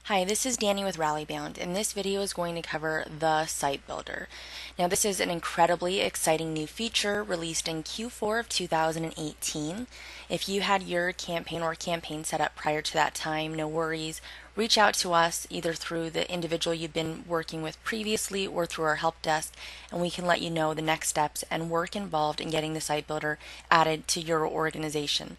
Hi, this is Danny with Rallybound, and this video is going to cover the Site Builder. Now, this is an incredibly exciting new feature released in Q4 of 2018. If you had your campaign set up prior to that time, no worries. Reach out to us either through the individual you've been working with previously or through our help desk, and we can let you know the next steps and work involved in getting the Site Builder added to your organization.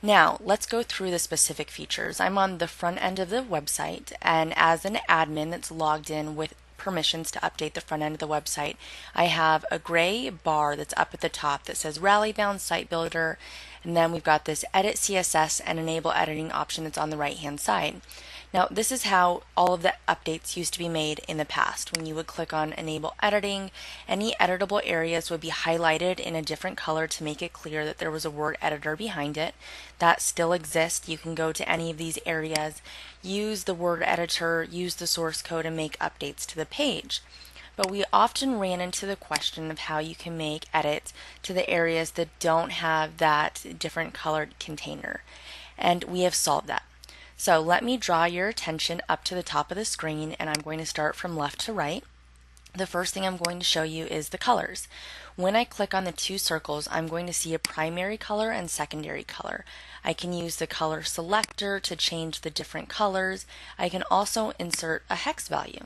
Now, let's go through the specific features. I'm on the front end of the website, and as an admin that's logged in with permissions to update the front end of the website, I have a gray bar that's up at the top that says Rallybound Site Builder, and then we've got this Edit CSS and Enable Editing option that's on the right-hand side. Now, this is how all of the updates used to be made in the past. When you would click on Enable Editing, any editable areas would be highlighted in a different color to make it clear that there was a word editor behind it. That still exists. You can go to any of these areas, use the word editor, use the source code, and make updates to the page. But we often ran into the question of how you can make edits to the areas that don't have that different colored container. And we have solved that. So let me draw your attention up to the top of the screen, and I'm going to start from left to right. The first thing I'm going to show you is the colors. When I click on the two circles, I'm going to see a primary color and secondary color. I can use the color selector to change the different colors. I can also insert a hex value.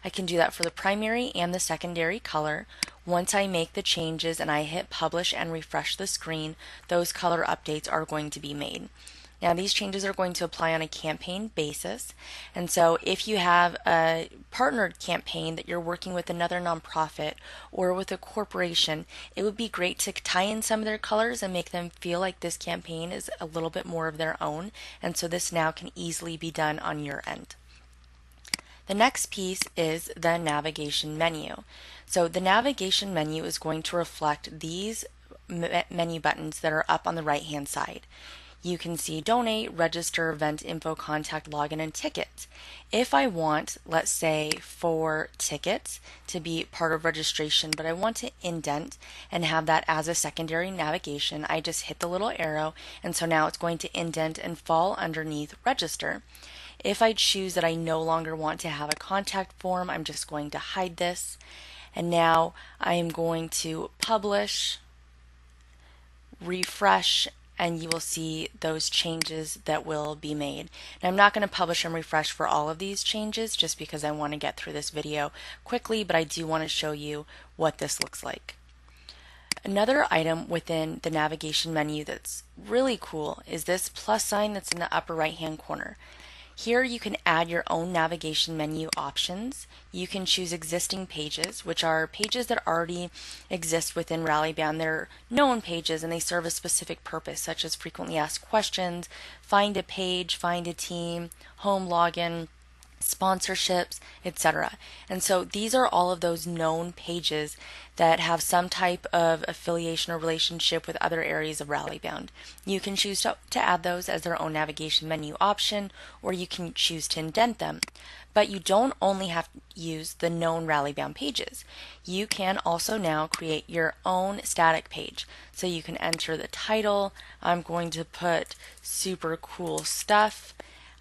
I can do that for the primary and the secondary color. Once I make the changes and I hit publish and refresh the screen, those color updates are going to be made. Now, these changes are going to apply on a campaign basis, and so if you have a partnered campaign that you're working with another nonprofit or with a corporation, it would be great to tie in some of their colors and make them feel like this campaign is a little bit more of their own, and so this now can easily be done on your end. The next piece is the navigation menu. So the navigation menu is going to reflect these menu buttons that are up on the right-hand side. You can see donate, register, event info, contact, login, and tickets. If I want, let's say for tickets to be part of registration, but I want to indent and have that as a secondary navigation, I just hit the little arrow, and so now it's going to indent and fall underneath register. If I choose that I no longer want to have a contact form, I'm just going to hide this. And now I am going to publish, refresh, and you will see those changes that will be made. Now, I'm not going to publish and refresh for all of these changes just because I want to get through this video quickly, but I do want to show you what this looks like. Another item within the navigation menu that's really cool is this plus sign that's in the upper right hand corner. Here you can add your own navigation menu options. You can choose existing pages, which are pages that already exist within Rallybound. They're known pages and they serve a specific purpose, such as frequently asked questions, find a page, find a team, home login, sponsorships, etc. And so these are all of those known pages that have some type of affiliation or relationship with other areas of Rallybound. You can choose to add those as their own navigation menu option, or you can choose to indent them. But you don't only have to use the known Rallybound pages. You can also now create your own static page. So you can enter the title. I'm going to put super cool stuff.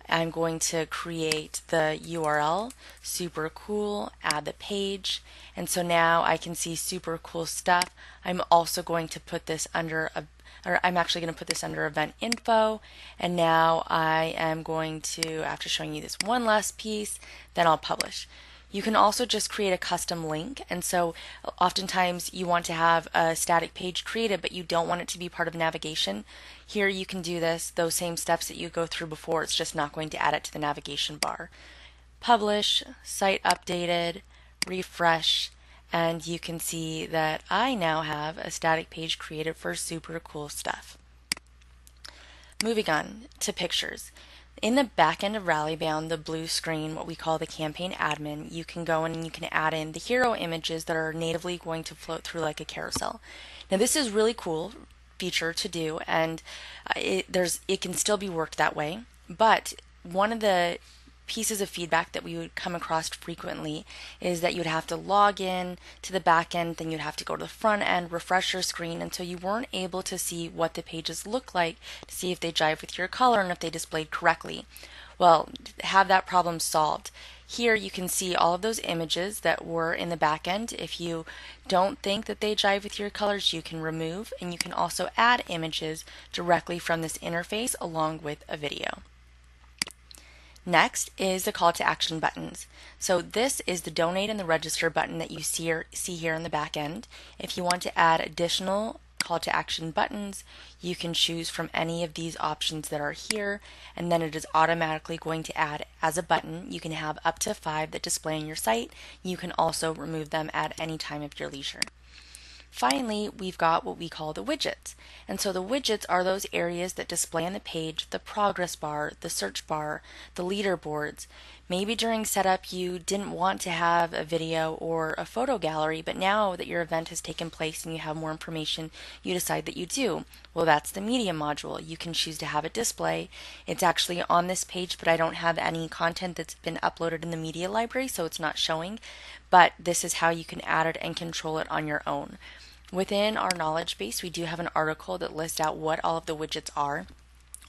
I'm going to create the URL, super cool, add the page, and so now I can see super cool stuff. I'm also going to put this under I'm actually going to put this under event info, and now I am going to, after showing you this one last piece, then I'll publish. You can also just create a custom link, and so oftentimes you want to have a static page created but you don't want it to be part of navigation. Here you can do this, those same steps that you go through before, it's just not going to add it to the navigation bar. Publish, site updated, refresh, and you can see that I now have a static page created for super cool stuff. Moving on to pictures. In the back end of Rallybound, the blue screen, what we call the campaign admin, you can go in and you can add in the hero images that are natively going to float through like a carousel. Now this is really cool feature to do, and it can still be worked that way, but one of the pieces of feedback that we would come across frequently is that you'd have to log in to the back end, then you'd have to go to the front end, refresh your screen, and so you weren't able to see what the pages look like to see if they jive with your color and if they displayed correctly. well, have that problem solved. Here you can see all of those images that were in the back end. If you don't think that they jive with your colors, you can remove, and you can also add images directly from this interface along with a video. Next is the call to action buttons. So this is the donate and the register button that you see here in the back end. If you want to add additional call to action buttons, you can choose from any of these options that are here, and then it is automatically going to add as a button. You can have up to 5 that display on your site. You can also remove them at any time of your leisure. Finally, we've got what we call the widgets. And so the widgets are those areas that display on the page the progress bar, the search bar, the leaderboards. Maybe during setup you didn't want to have a video or a photo gallery, but now that your event has taken place and you have more information, you decide that you do. Well, that's the media module. You can choose to have it display. It's actually on this page, but I don't have any content that's been uploaded in the media library, so it's not showing. But this is how you can add it and control it on your own. Within our knowledge base, we do have an article that lists out what all of the widgets are.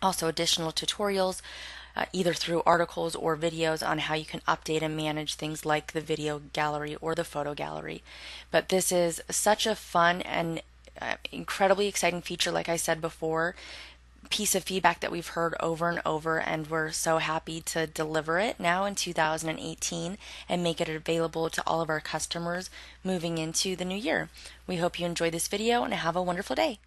Also additional tutorials, either through articles or videos on how you can update and manage things like the video gallery or the photo gallery. But this is such a fun and incredibly exciting feature, like I said before, piece of feedback that we've heard over and over, and we're so happy to deliver it now in 2018 and make it available to all of our customers moving into the new year. We hope you enjoy this video and have a wonderful day.